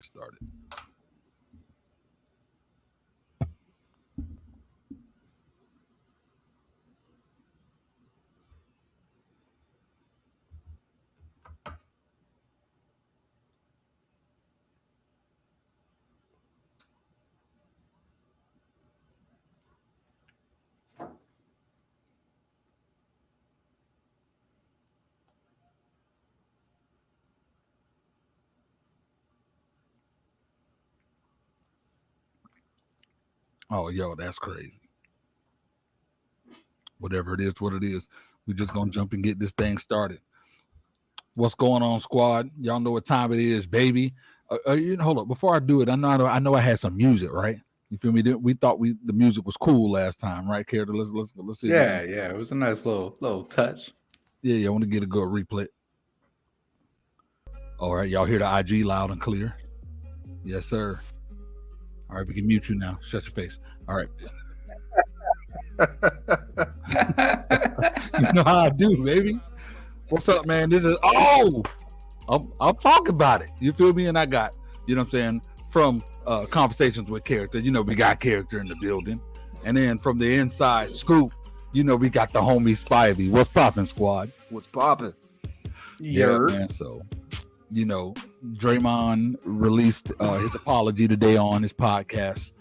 Started. Oh, yo, that's crazy. Whatever it is, what it is. We just gonna jump and get this thing started. What's going on, squad? Y'all know what time it is, baby. Hold up. Before I do it, I know I had some music, right? You feel me? We thought the music was cool last time, right, Carter? Let's see. Yeah, it was a nice little touch. Yeah, I want to get a good replay. All right, y'all hear the IG loud and clear? Yes, sir. All right, we can mute you now. Shut your face. All right. You know how I do, baby. What's up, man? This is I'm talking about it. You feel me? And I got, you know what I'm saying, from conversations with character. You know, we got character in the building. And then from the inside scoop, you know, we got the homie Spivey. What's poppin', squad? What's poppin'? Yeah, man. So, you know, Draymond released his apology today on his podcast.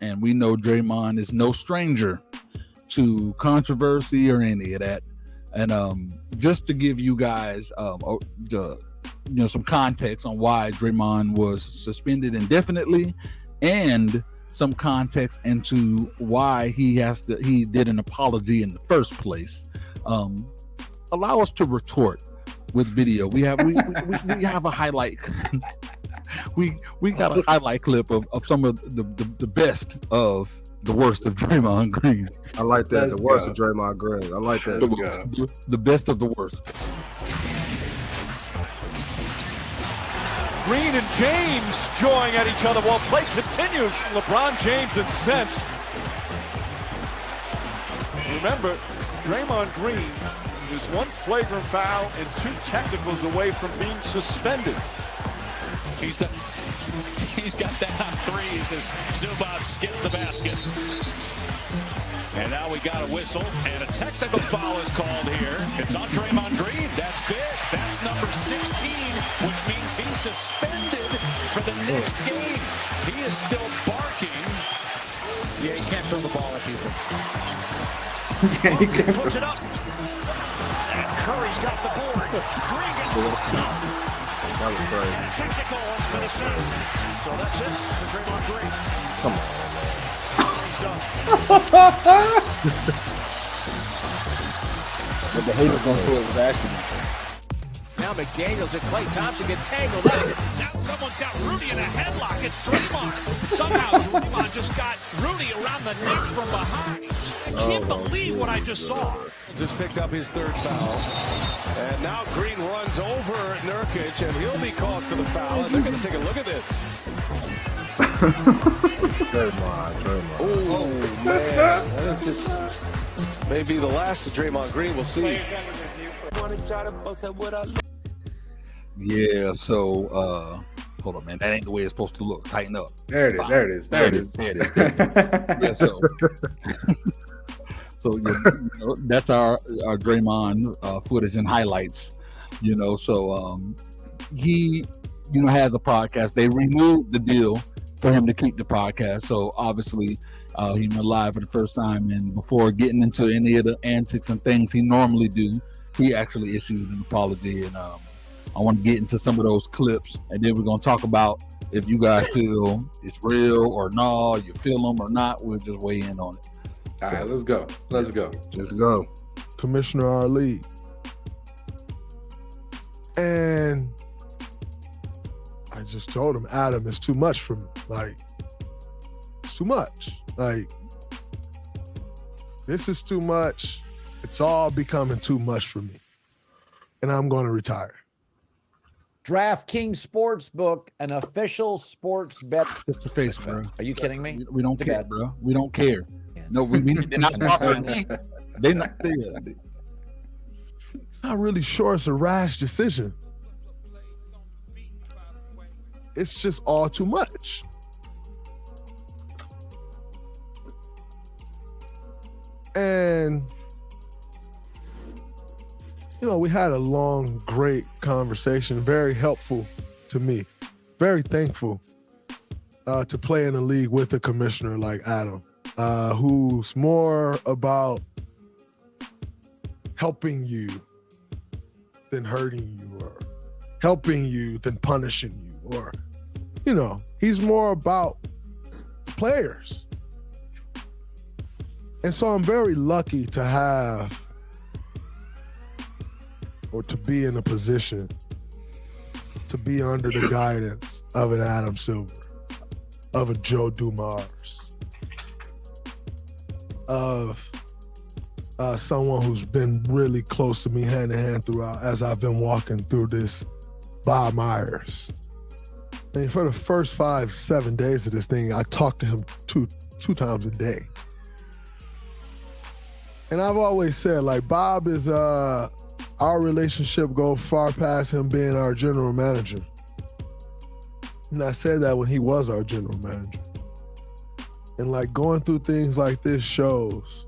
And we know Draymond is no stranger to controversy or any of that. And just to give you guys some context on why Draymond was suspended indefinitely, and some context into why he did an apology in the first place. Allow us to retort with video. We have a highlight. we got a highlight clip of some of the best of the worst of Draymond Green. I like that. The worst of Draymond Green. I like that. The best of the worst. Green and James jawing at each other while play continues. LeBron James incensed. Remember, Draymond Green is one flagrant foul and 2 technicals away from being suspended. He's got that on threes as Zubac gets the basket. And now we got a whistle, and a technical foul is called here. It's on Draymond Green. That's big. That's number 16, which means he's suspended for the next game. He is still barking. Yeah, he can't throw the ball at people. He puts it up. And Curry's got the board. Green gets the stop. That was crazy. And a technical has been assessed. So that's it for Draymond Green. Come on, man. He's done. But the haters don't show it was accident. Now McDaniels and Klay Thompson get tangled up. Now someone's got Rudy in a headlock. It's Draymond. Somehow Draymond just got Rudy around the neck from behind. I can't believe what I just saw. Just picked up his 3rd foul. And now Green runs over Nurkic, and he'll be called for the foul. And they're going to take a look at this. Draymond. Oh, man. This may be the last of Draymond Green. We'll see. Yeah, so hold on, man. That ain't the way it's supposed to look. Tighten up. There it is. Yeah, so that's our Draymond footage and highlights. So he has a podcast. They removed the deal for him to keep the podcast. So obviously he went live for the first time, and before getting into any of the antics and things he normally do, he actually issued an apology. And I want to get into some of those clips, and then we're going to talk about if you guys feel it's real or no, you feel them or not. We'll just weigh in on it. All right, let's go. Let's go. Commissioner our league. And I just told him, Adam, it's too much for me. Like, it's too much. Like, this is too much. It's all becoming too much for me. And I'm going to retire. DraftKings Sportsbook, an official sports bet. Just your face, bro. Are you kidding me? We don't care, bro. We don't care. No, they're not sponsoring. They're not there. Not really sure it's a rash decision. it's just all too much. And, you know, we had a long, great conversation, very helpful to me. Very thankful to play in a league with a commissioner like Adam, who's more about helping you than hurting you, or helping you than punishing you, or, you know, he's more about players. And so I'm very lucky to have, or to be in a position to be under the guidance of an Adam Silver, of a Joe Dumars, of someone who's been really close to me hand in hand throughout as I've been walking through this, Bob Myers. I mean, for the first 5-7 days of this thing, I talked to him two times a day. And I've always said, like, Bob is, our relationship goes far past him being our general manager. And I said that when he was our general manager. And, like, going through things like this shows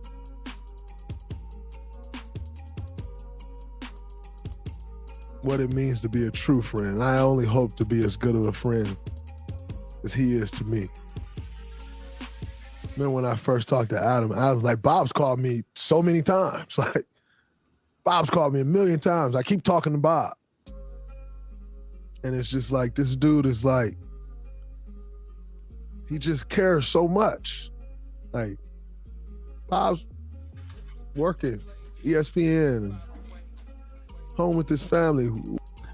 what it means to be a true friend. And I only hope to be as good of a friend as he is to me. Remember when I first talked to Adam, I was like, Bob's called me so many times. Like, Bob's called me a million times. I keep talking to Bob. And it's just like, this dude is like, he just cares so much. Like, Bob's working, ESPN, home with his family.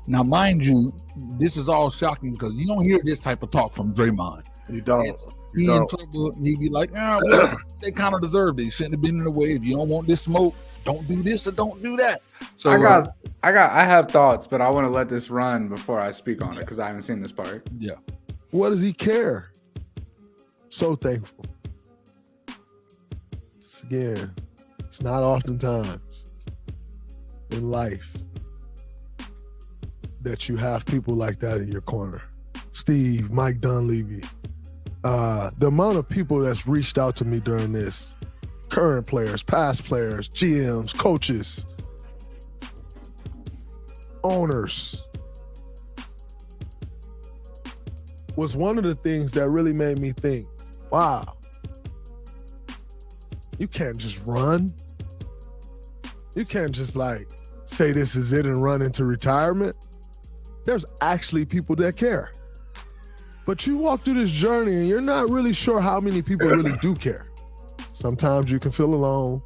Now, mind you, this is all shocking because you don't hear this type of talk from Draymond. You don't. He in trouble. He'd be like, well, they kind of deserved it. He shouldn't have been in the way. If you don't want this smoke, don't do this or don't do that. So I have thoughts, but I want to let this run before I speak on it because I haven't seen this part. Yeah. What does he care? So thankful. Again, it's not oftentimes in life that you have people like that in your corner. Steve, Mike Dunleavy, the amount of people that's reached out to me during this, current players, past players, GMs, coaches, owners, was one of the things that really made me think, wow, you can't just run. You can't just like say this is it and run into retirement. There's actually people that care. But you walk through this journey and you're not really sure how many people really do care. Sometimes you can feel alone.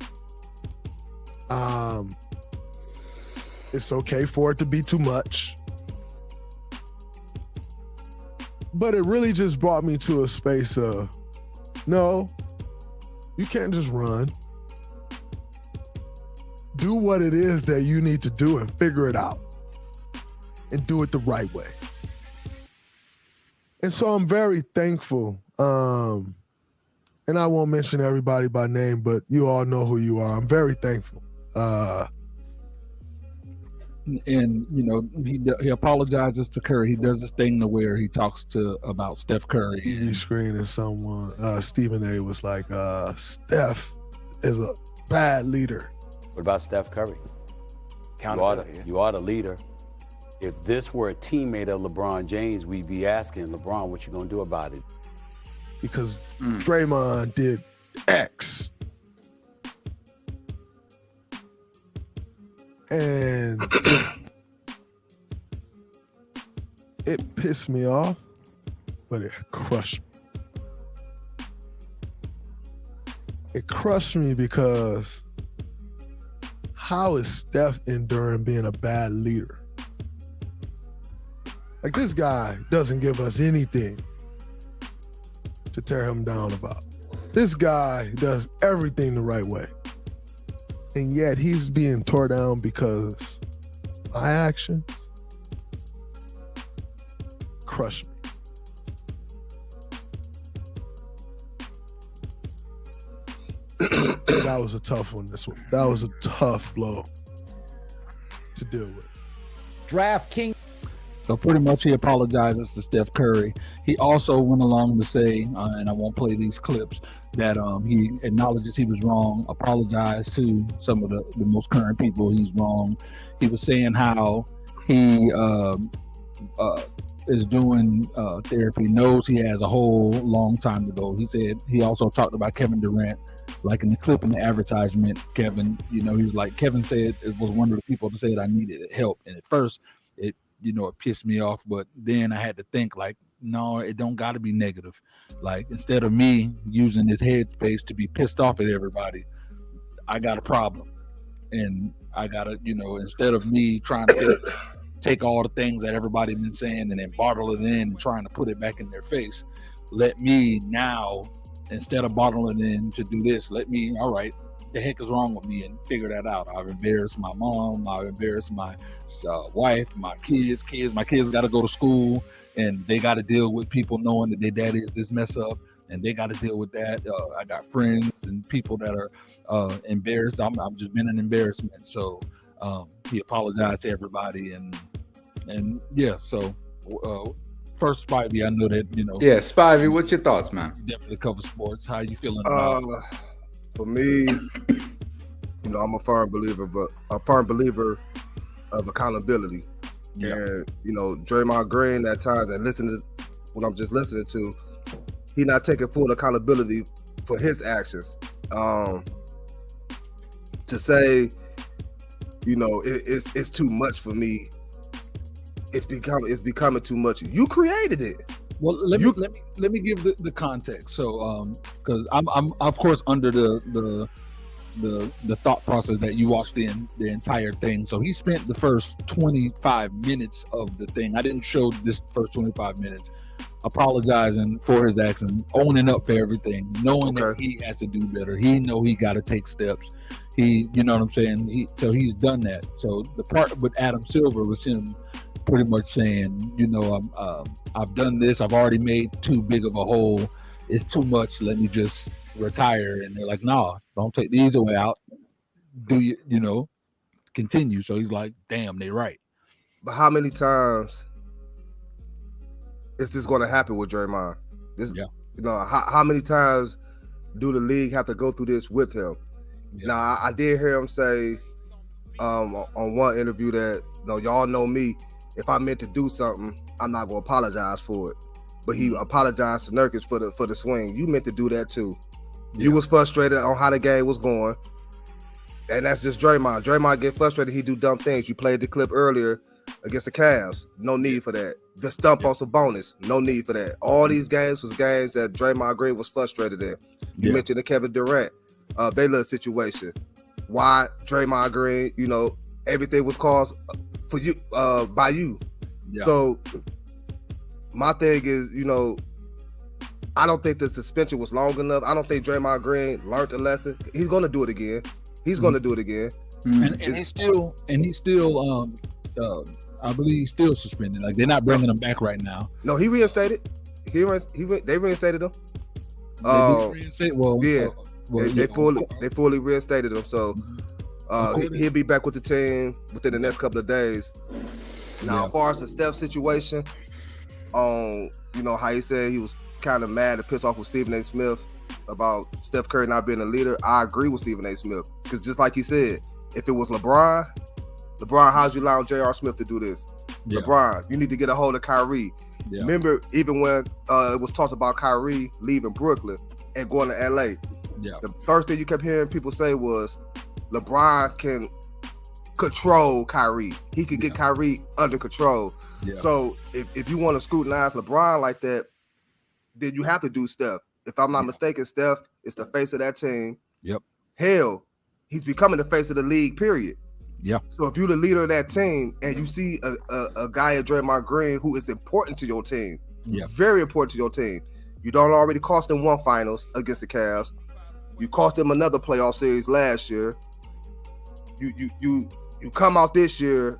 It's okay for it to be too much. But it really just brought me to a space of, no, you can't just run. Do what it is that you need to do and figure it out. And do it the right way. And so I'm very thankful. And I won't mention everybody by name, but you all know who you are. I'm very thankful. And, you know, he apologizes to Curry. He does this thing to where he talks about Steph Curry. TV screen and someone, Stephen A. was like, Steph is a bad leader. What about Steph Curry? You are the leader. If this were a teammate of LeBron James, we'd be asking LeBron, what you gonna do about it? Because Draymond did X. And it pissed me off, but it crushed me. It crushed me because how is Steph enduring being a bad leader? Like, this guy doesn't give us anything to tear him down about. This guy does everything the right way. And yet he's being tore down because my actions crush me. That was a tough one, this one. That was a tough blow to deal with. DraftKings. So pretty much he apologizes to Steph Curry. He also went along to say, and I won't play these clips, that he acknowledges he was wrong, apologized to some of the most current people he's wrong. He was saying how he is doing therapy, knows he has a whole long time to go. He said he also talked about Kevin Durant, like in the clip in the advertisement. Kevin, he was like, Kevin said it was one of the people that said I needed help. And at first it pissed me off, but then I had to think like, no, it don't got to be negative. Like instead of me using this headspace to be pissed off at everybody, I got a problem. And I got to, instead of me trying to take all the things that everybody been saying and then bottle it in and trying to put it back in their face, let me now, instead of bottling it in to do this, let me, all right, the heck is wrong with me, and figure that out. I've embarrassed my mom, I've embarrassed my wife, my kids. My kids got to go to school and they got to deal with people knowing that their daddy is this mess up, and they got to deal with that. I got friends and people that are embarrassed. I'm just been an embarrassment. So he apologized to everybody, and yeah. So first, Spivey, I know that Yeah, Spivey, what's your thoughts, man? You definitely cover sports. How you feeling about it? For me, I'm a firm believer of accountability. Yeah. And Draymond Green at times, and listen to what I'm just listening to, he not taking full accountability for his actions. To say, it's too much for me. It's becoming too much. You created it. Well, let me give the context. So, because I'm of course under the thought process that you watched the entire thing. So he spent the first 25 minutes of the thing. I didn't show this first 25 minutes apologizing for his actions, owning up for everything, knowing that he has to do better. He know he got to take steps. He, you know what I'm saying? So he's done that. So the part with Adam Silver was him pretty much saying, I've done this. I've already made too big of a hole. It's too much. Let me just retire. And they're like, nah, don't take these away out. Do you, continue. So he's like, damn, they right. But how many times is this going to happen with Draymond? How many times do the league have to go through this with him? Yeah. Now, I did hear him say on one interview that, y'all know me. If I meant to do something, I'm not going to apologize for it. But he apologized to Nurkic for the swing. You meant to do that too. Yeah. You was frustrated on how the game was going. And that's just Draymond. Draymond get frustrated. He do dumb things. You played the clip earlier against the Cavs. No need for that. The stump on Sabonis. No need for that. All these games was games that Draymond Green was frustrated in. You mentioned the Kevin Durant Baylor situation. Why Draymond Green, everything was caused for you by you. Yeah. So my thing is, I don't think the suspension was long enough. I don't think Draymond Green learned a lesson. He's going to do it again. He's going to do it again. And he's still I believe he's still suspended. Like they're not bringing him back right now. No, he reinstated. They reinstated him. They fully reinstated him. So he'll be back with the team within the next couple of days. Now, as far as the Steph situation, how he said he was kind of mad and pissed off with Stephen A. Smith about Steph Curry not being a leader. I agree with Stephen A. Smith because just like he said, if it was LeBron, how'd you allow J.R. Smith to do this? Yeah. LeBron, you need to get a hold of Kyrie. Yeah. Remember, even when it was talked about Kyrie leaving Brooklyn and going to L.A., the first thing you kept hearing people say was LeBron can control Kyrie. He could get Kyrie under control. Yeah. So if you want to scrutinize LeBron like that, then you have to do Steph. If I'm not mistaken, Steph is the face of that team. Yep. Hell, he's becoming the face of the league, period. Yeah. So if you're the leader of that team and you see a guy at Draymond Green who is important to your team, very important to your team, you don't already cost them one finals against the Cavs. You cost them another playoff series last year. You come out this year,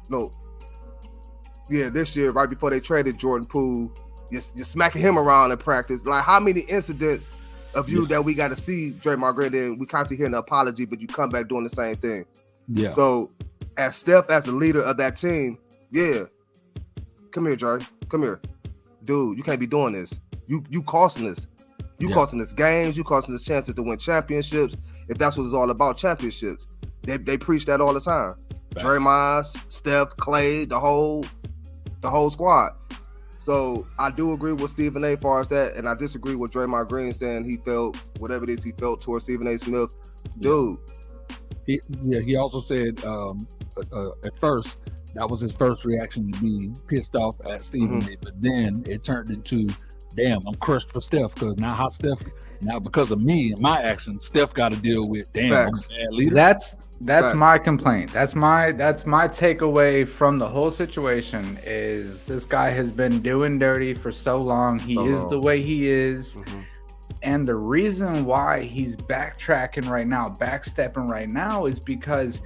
this year right before they traded Jordan Poole, you're smacking him around in practice. Like how many incidents of you that we got to see Draymond Green? Then we constantly hear an apology, but you come back doing the same thing. Yeah. So as Steph, as a leader of that team, can come here, Dre. Come here. Dude, you can't be doing this. You costing us. You costing us games. You costing us chances to win championships. If that's what it's all about, championships. They preach that all the time. Facts. Draymond, Steph, Clay, the whole squad. So I do agree with Stephen A. as far as that, and I disagree with Draymond Green saying he felt whatever it is he felt towards Stephen A. Smith. Dude. He also said at first that was his first reaction to be pissed off at Stephen A. But then it turned into, damn, I'm crushed for Steph because now because of me and my actions, Steph got to deal with, damn, Facts. I'm a bad leader. That's my complaint. That's my takeaway from the whole situation is this guy has been doing dirty for so long. He is the way he is. And the reason why he's backstepping right now is because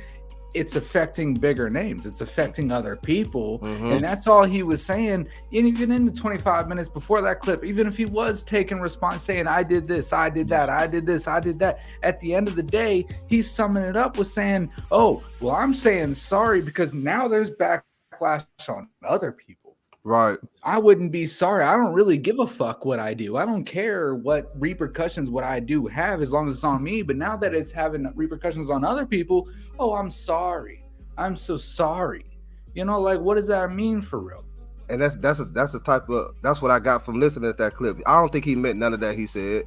it's affecting bigger names. It's affecting other people. And that's all he was saying. And even in the 25 minutes before that clip, even if he was taking response saying, I did this, I did that, I did this, I did that. At the end of the day, he's summing it up with saying, oh, well, I'm saying sorry because now there's backlash on other people. Right. I wouldn't be sorry. I don't really give a fuck what I do. I don't care what repercussions what I do have as long as it's on me. But now that it's having repercussions on other people, oh, I'm sorry. I'm so sorry. You know, like, what does that mean for real? And that's the type of, that's what I got from listening to that clip. I don't think he meant none of that he said.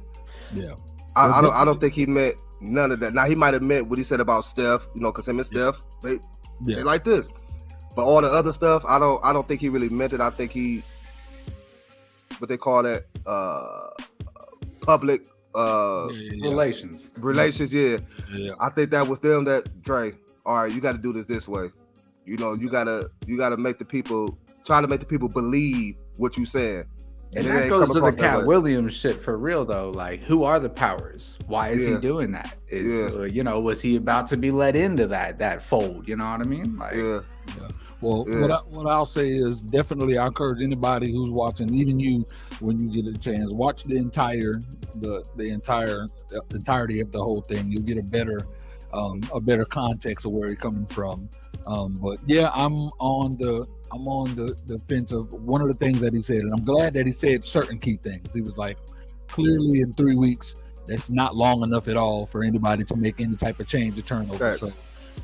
Yeah. I don't think he meant none of that. Now he might have meant what he said about Steph, you know, because him and Steph, they like this. But all the other stuff, I don't think he really meant it. I think he, what they call that, public relations. Yeah. I think that was them that, Dre, all right, you got to do this way. You know, you gotta make the people, trying to make the people believe what you saying. And that goes to the Cat Williams shit for real though. Like, who are the powers? Why is he doing that? You know, was he about to be let into that fold? You know what I mean? Like, Well, what I'll say is definitely I encourage anybody who's watching, even you, when you get a chance, watch the entirety of the whole thing. You'll get a better context of where he's coming from. But yeah, I'm on the fence of one of the things that he said, and I'm glad that he said certain key things. He was like, clearly in 3 weeks, that's not long enough at all for anybody to make any type of change or turnover. So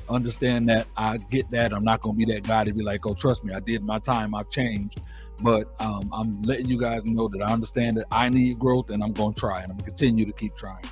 understand that. I get that. I'm not going to be that guy to be like, oh, trust me, I did my time, I've changed. But I'm letting you guys know that I understand that I need growth, and I'm going to try, and I'm going to continue to keep trying.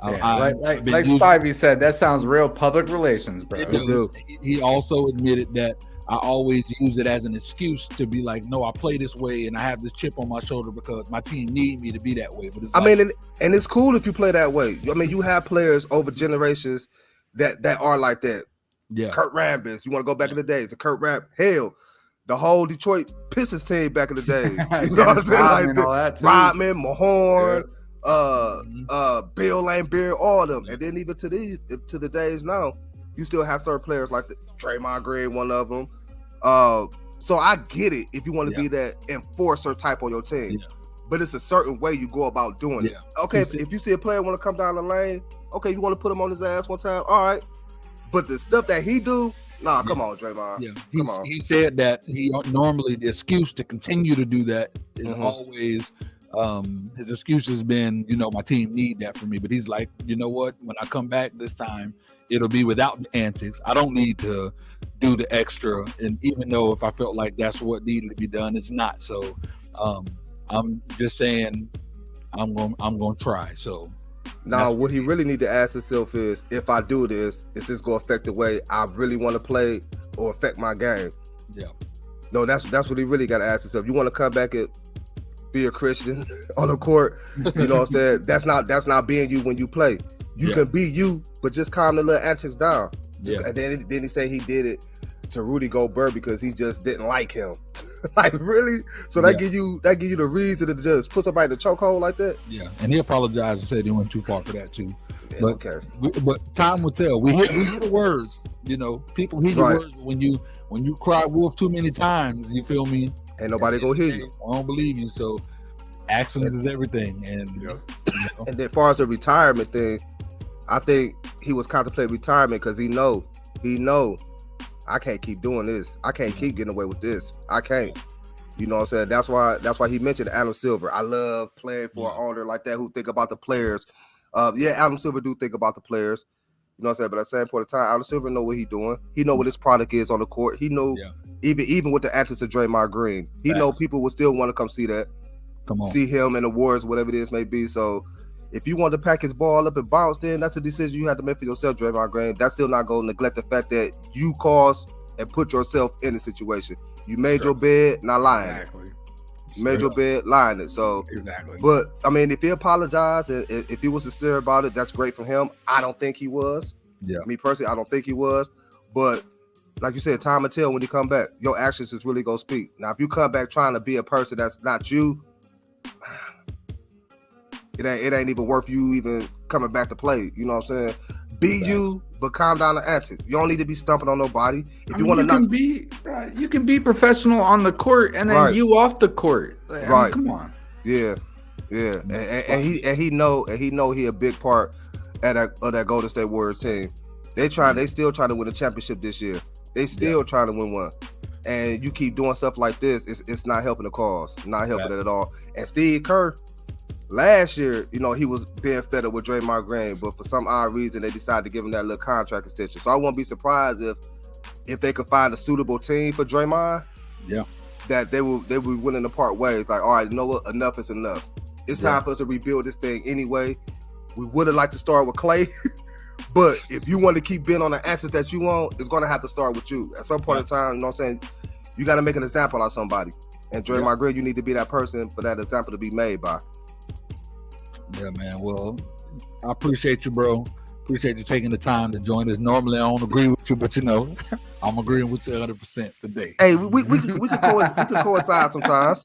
Like Spivey said, that sounds real public relations, bro. He also admitted that I always use it as an excuse to be like, no, I play this way and I have this chip on my shoulder because my team need me to be that way. But it's and it's cool if you play that way. I mean, you have players over generations that are like that. Yeah. Kurt Rambis, you want to go back in the days to Kurt Ramp? Hell, the whole Detroit Pistons team back in the days. You know what I'm saying? Like Rodman, Mahorn, Bill Laimbeer, all of them. And then even to the days now, you still have certain players like Draymond Green, one of them. So I get it if you want to be that enforcer type on your team. Yeah. But it's a certain way you go about doing it. Okay, if you see a player want to come down the lane, okay, you want to put him on his ass one time, all right. But the stuff that he do, nah, come on, Draymond. Yeah, come on. He said that he normally the excuse to continue to do that is always his excuse has been, you know, my team need that from me. But he's like, you know what? When I come back this time, it'll be without the antics. I don't need to do the extra. And even though if I felt like that's what needed to be done, it's not. So I'm just saying I'm going to try. So. Now, what he really need to ask himself is, if I do this, is this going to affect the way I really want to play or affect my game? Yeah. No, that's what he really got to ask himself. You want to come back and be a Christian on the court? You know what I'm saying? That's not being you when you play. You can be you, but just calm the little antics down. And then he said he did it to Rudy Gobert because he just didn't like him. Like, really? So that give you the reason to just put somebody in the chokehold like that? Yeah, and he apologized and said he went too far for that too. Yeah, but time will tell. We hear the words, you know. People hear the words, but when you cry wolf too many times, you feel me? Ain't nobody gonna hear you. I don't believe you. So actions is everything. And you know. And then as far as the retirement thing, I think he was contemplating retirement because he know I can't keep doing this. I can't keep getting away with this. I can't. You know what I'm saying? That's why he mentioned Adam Silver. I love playing for an owner like that who think about the players. Adam Silver do think about the players. You know what I'm saying? But at the same point in time, Adam Silver know what he doing. He know what his product is on the court. He know even with the antics of Draymond Green, he know people will still want to come see that. See him in awards, whatever it is may be. So if you want to pack his ball up and bounce, then that's a decision you have to make for yourself, Draymond Green. That's still not going to neglect the fact that you caused and put yourself in the situation. You made your bed, not lying. Exactly. You made your bed, lying it. So But I mean, if he apologized and if he was sincere about it, that's great for him. I don't think he was. Me personally, I don't think he was. But like you said, time will tell when you come back. Your actions is really gonna speak. Now, if you come back trying to be a person that's not you, it ain't even worth you even coming back to play. You know what I'm saying? Be you, but calm down the antics. You don't need to be stumping on nobody. If you want to you can be professional on the court and then you off the court. Like, I mean, come on. Yeah. And he know he a big part of that Golden State Warriors team. They still trying to win a championship this year. They still trying to win one. And you keep doing stuff like this, it's not helping the cause. Not helping it at all. And Steve Kerr, last year, you know, he was being fed up with Draymond Green, but for some odd reason, they decided to give him that little contract extension. So I won't be surprised if they could find a suitable team for Draymond. That they will be willing to part ways. Like, all right, you know what? Enough is enough. It's time for us to rebuild this thing anyway. We would have liked to start with Clay, but if you want to keep being on the answers that you want, it's going to have to start with you. At some point in time, you know what I'm saying? You got to make an example out of somebody. And Draymond Green, you need to be that person for that example to be made by. Yeah, man. Well, I appreciate you, bro. Appreciate you taking the time to join us. Normally, I don't agree with you, but you know, I'm agreeing with you 100% today. Hey, we could coincide sometimes.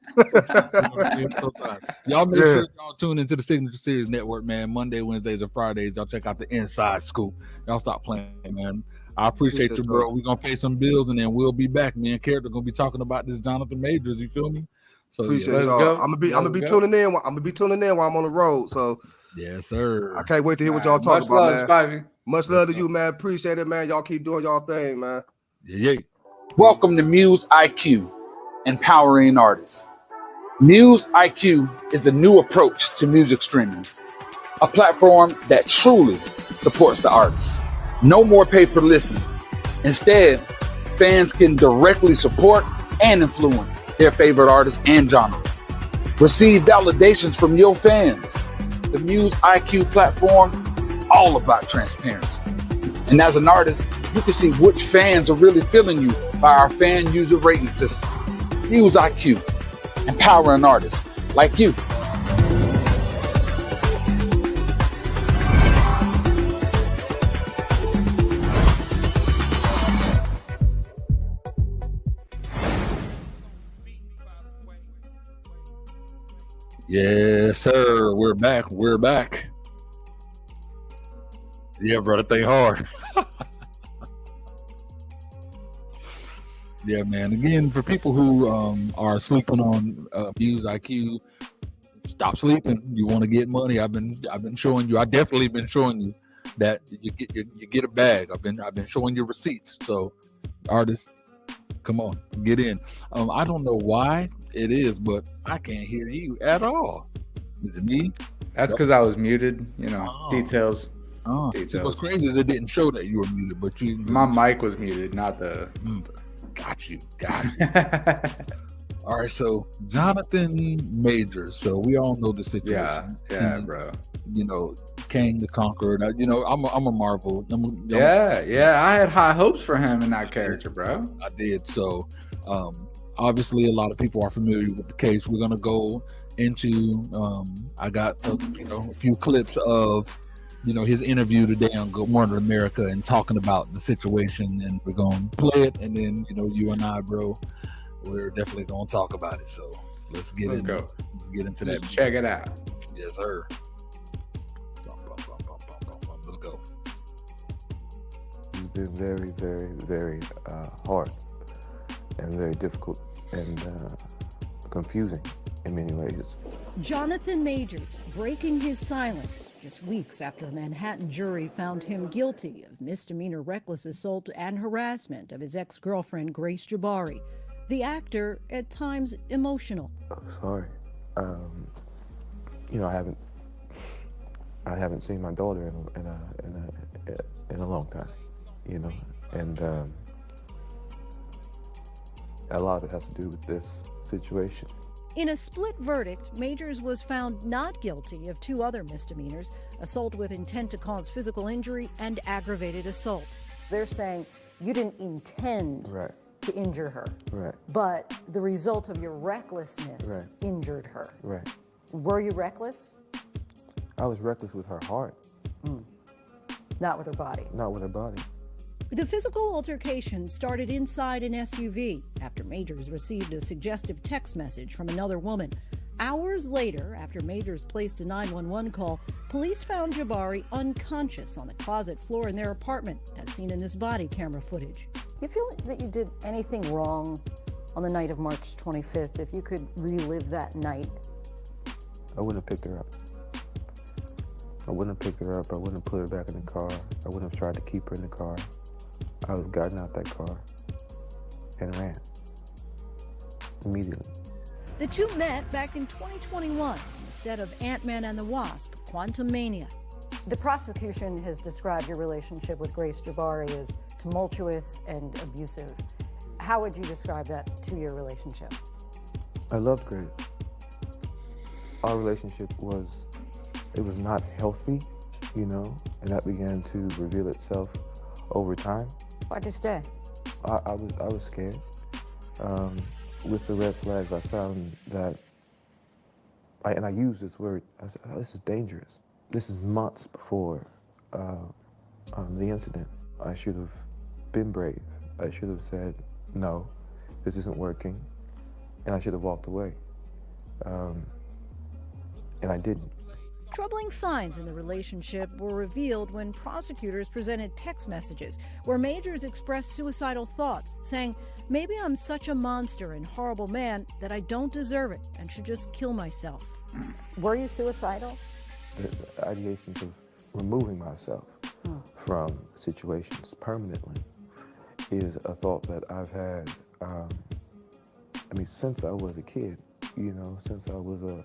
Y'all make sure y'all tune into the Signature Series Network, man. Monday, Wednesdays, and Fridays. Y'all check out the Inside Scoop. Y'all stop playing, man. I appreciate you, bro. We're gonna pay some bills and then we'll be back. Me and Character gonna be talking about this Jonathan Majors. You feel me? So appreciate y'all. I'm gonna be tuning in. I'm gonna be tuning in while I'm on the road. So yes, sir. I can't wait to hear what y'all talking about, man. Spivey. Much love to you, man. Appreciate it, man. Y'all keep doing y'all thing, man. Yeah. Welcome to Muse IQ, empowering artists. Muse IQ is a new approach to music streaming, a platform that truly supports the artists. No more pay per listen. Instead, fans can directly support and influence their favorite artists and genres. Receive validations from your fans. The Muse IQ platform is all about transparency. And as an artist, you can see which fans are really feeling you by our fan user rating system. Muse IQ, empowering artists like you. Yes, sir. We're back. Yeah, brother, think hard. Yeah, man. Again, for people who are sleeping on Muse IQ, stop sleeping. You want to get money. I've been showing you. I definitely been showing you that you get a bag. I've been showing you receipts. So, artists, come on, get in. I don't know why it is, but I can't hear you at all. Is it me? That's because I was muted. You know, details. Details. What's crazy is it didn't show that you were muted, but my mic was muted, not the. Got you. All right, so Jonathan Majors. So we all know the situation. Yeah, bro. You know, King the Conqueror. Now, you know, I'm a Marvel. I had high hopes for him in that character, bro. I did. So, obviously, a lot of people are familiar with the case. We're gonna go into. I got a few clips of. You know, his interview today on Good Morning America and talking about the situation, and we're going to play it, and then, you know, you and I, bro, we're definitely going to talk about it. So let's get into that. Check it out. Yes, sir. Let's go. It's been very, very, very hard and very difficult and confusing in many ways. Jonathan Majors breaking his silence just weeks after a Manhattan jury found him guilty of misdemeanor reckless assault and harassment of his ex-girlfriend Grace Jabari. The actor, at times emotional. Sorry. You know, I haven't seen my daughter in a long time, you know, and a lot of it has to do with this situation. In a split verdict, Majors was found not guilty of 2 other misdemeanors, assault with intent to cause physical injury and aggravated assault. They're saying you didn't intend to injure her, but the result of your recklessness injured her. Right. Were you reckless? I was reckless with her heart. Not with her body. Not with her body. The physical altercation started inside an SUV after Majors received a suggestive text message from another woman. Hours later, after Majors placed a 911 call, police found Jabari unconscious on the closet floor in their apartment, as seen in this body camera footage. You feel that you did anything wrong on the night of March 25th? If you could relive that night? I wouldn't have picked her up. I wouldn't have picked her up. I wouldn't have put her back in the car. I wouldn't have tried to keep her in the car. I would have gotten out that car and ran immediately. The two met back in 2021 on the set of Ant-Man and the Wasp, Quantumania. The prosecution has described your relationship with Grace Jabari as tumultuous and abusive. How would you describe that 2-year relationship? I loved Grace. Our relationship was not healthy, you know, and that began to reveal itself over time. Why'd you stay? I was scared. With the red flags, I found that, and I use this word, I said, oh, this is dangerous. This is months before the incident. I should have been brave. I should have said, no, this isn't working, and I should have walked away. And I didn't. Troubling signs in the relationship were revealed when prosecutors presented text messages where Majors expressed suicidal thoughts, saying, maybe I'm such a monster and horrible man that I don't deserve it and should just kill myself. Were you suicidal? The ideations of removing myself from situations permanently is a thought that I've had, since I was a kid, you know, since I was a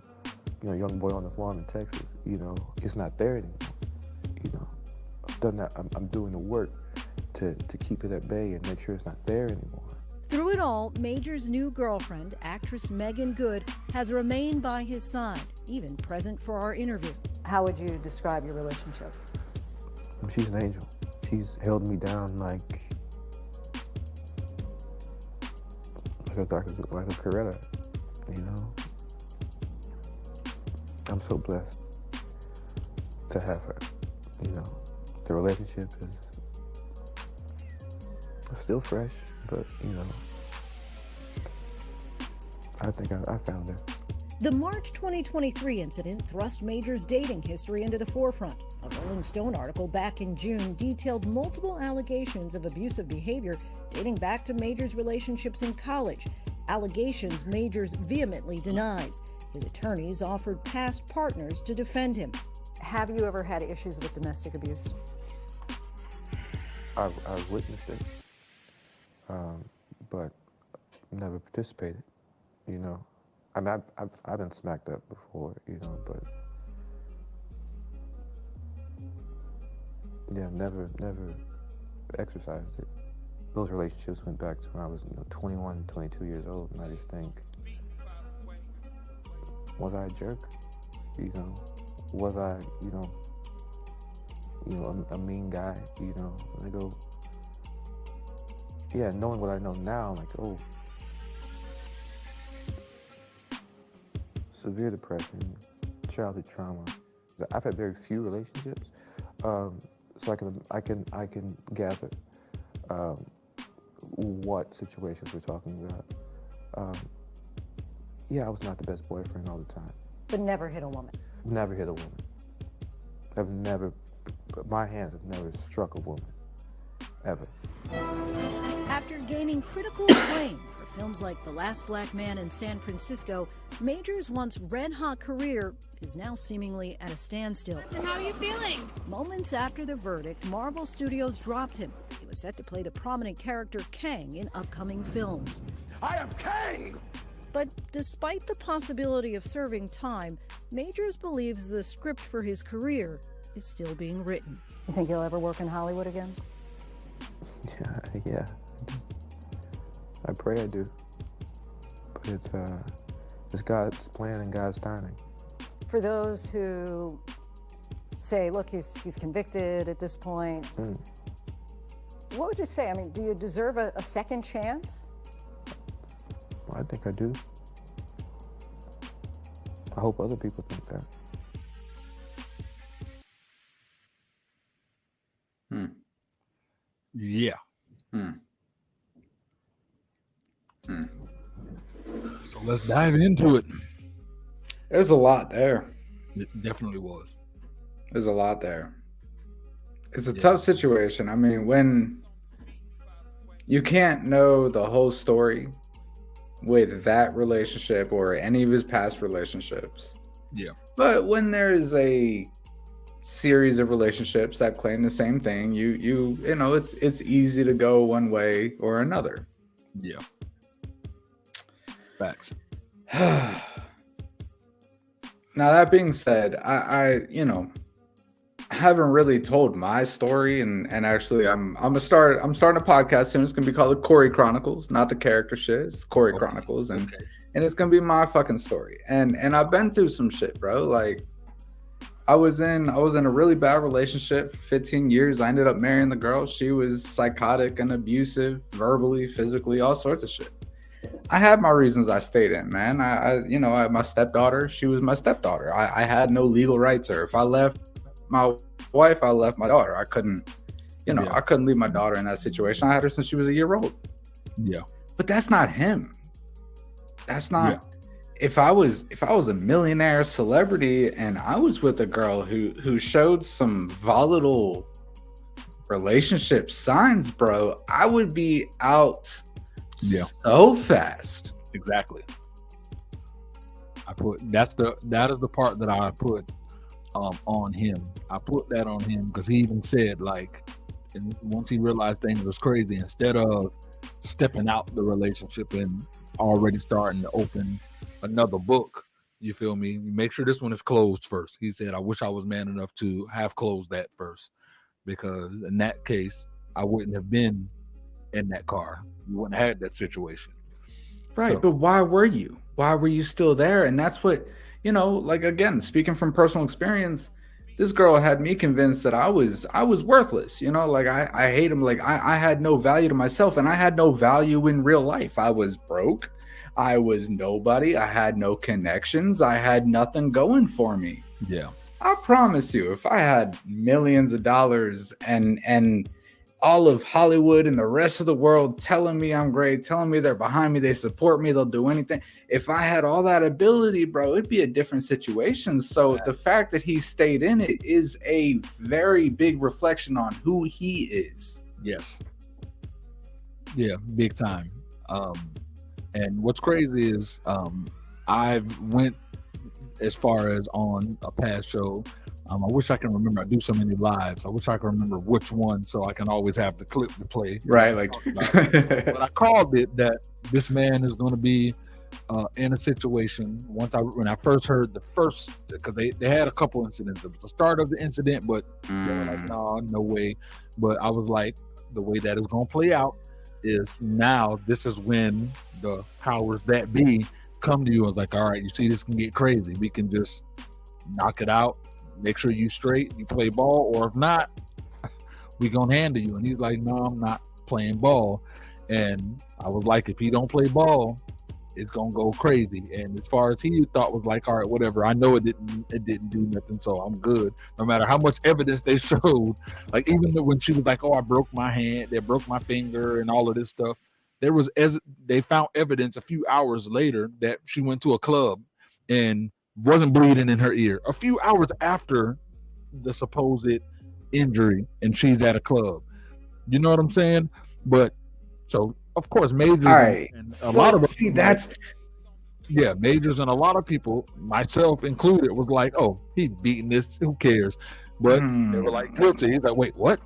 young boy on the farm in Texas. You know, it's not there anymore. You know, I've done that. I'm doing the work to keep it at bay and make sure it's not there anymore. Through it all, Major's new girlfriend, actress Megan Good, has remained by his side, even present for our interview. How would you describe your relationship? She's an angel. She's held me down like a Coretta, you know? I'm so blessed to have her, you know. The relationship is still fresh, but, you know, I think I found her. The March 2023 incident thrust Major's dating history into the forefront. A Rolling Stone article back in June detailed multiple allegations of abusive behavior dating back to Major's relationships in college, allegations Majors vehemently denies. His attorneys offered past partners to defend him. Have you ever had issues with domestic abuse? I've witnessed it, but never participated, you know. I mean, I've been smacked up before, you know, but yeah, never exercised it. Those relationships went back to when I was 21, 22 years old, and I just think, was I a jerk? You know, was I, a mean guy? You know, and I go, yeah, knowing what I know now, I'm like, oh, severe depression, childhood trauma. I've had very few relationships, so I can gather what situations we're talking about. Yeah, I was not the best boyfriend all the time. But never hit a woman? Never hit a woman. My hands have never struck a woman, ever. After gaining critical acclaim for films like The Last Black Man in San Francisco, Major's once red-hot career is now seemingly at a standstill. How are you feeling? Moments after the verdict, Marvel Studios dropped him. He was set to play the prominent character Kang in upcoming films. I am Kang! But despite the possibility of serving time, Majors believes the script for his career is still being written. You think he'll ever work in Hollywood again? Yeah. I pray I do. But it's God's plan and God's timing. For those who say, look, he's convicted at this point, what would you say? I mean, do you deserve a second chance? Well, I think I do. I hope other people think that. Yeah. So let's dive into it. There's a lot there. It definitely was. There's a lot there. It's a tough situation. I mean, when you can't know the whole story with that relationship or any of his past relationships. Yeah. But when there's a series of relationships that claim the same thing, you know, it's easy to go one way or another. Yeah. Facts. Now that being said, I you know, haven't really told my story, and actually I'm starting a podcast soon. It's gonna be called the Corey Chronicles, not the character shit. It's the Corey Chronicles, and it's gonna be my fucking story. And I've been through some shit, bro. Like I was in a really bad relationship for 15 years. I ended up marrying the girl. She was psychotic and abusive, verbally, physically, all sorts of shit. I had my reasons I stayed in, man. I you know, I had my stepdaughter. She was my stepdaughter. I had no legal right to her. If I left my wife, I left my daughter. I couldn't, you know, I couldn't leave my daughter in that situation. I had her since she was a year old. Yeah. But that's not him. That's not. If I was a millionaire celebrity and I was with a girl who showed some volatile relationship signs, bro, I would be out so fast. Exactly. That is the part that I put on him. I put that on him because he even said, like, and once he realized things was crazy, instead of stepping out the relationship and already starting to open another book, you feel me, make sure this one is closed first. He said, I wish I was man enough to have closed that first, because in that case I wouldn't have been in that car. You wouldn't have had that situation. Right. So, but why were you still there? And that's what, you know, like, again, speaking from personal experience, this girl had me convinced that I was worthless. You know, like I hate him. Like I had no value to myself, and I had no value in real life. I was broke. I was nobody. I had no connections. I had nothing going for me. Yeah. I promise you, if I had millions of dollars and all of Hollywood and the rest of the world telling me I'm great, telling me they're behind me, they support me, they'll do anything. If I had all that ability, bro, it'd be a different situation. So the fact that he stayed in it is a very big reflection on who he is. Yes. Yeah, big time. And what's crazy is I've went as far as on a past show. I wish I can remember. I do so many lives. I wish I can remember which one, so I can always have the clip to play. Right, like. But I called it that this man is going to be in a situation. When I first heard because they had a couple incidents. It was the start of the incident, but they were like, no way. But I was like, the way that is going to play out is now. This is when the powers that be come to you and was like, all right, you see, this can get crazy. We can just knock it out. Make sure you straight, you play ball, or if not, we gonna handle you. And he's like, no, I'm not playing ball. And I was like, if he don't play ball, it's gonna go crazy. And as far as he thought was like, all right, whatever. I know it didn't do nothing, so I'm good. No matter how much evidence they showed, like even when she was like, oh, I broke my hand, they broke my finger, and all of this stuff. They found evidence a few hours later that she went to a club and wasn't bleeding in her ear a few hours after the supposed injury, and she's at a club. You know what I'm saying? But so of course, Majors, all right, and a lot of us see that's Yeah, Majors and a lot of people, myself included, was like, "Oh, he's beating this. Who cares?" But they were like, "Guilty." He's like, "Wait, what?"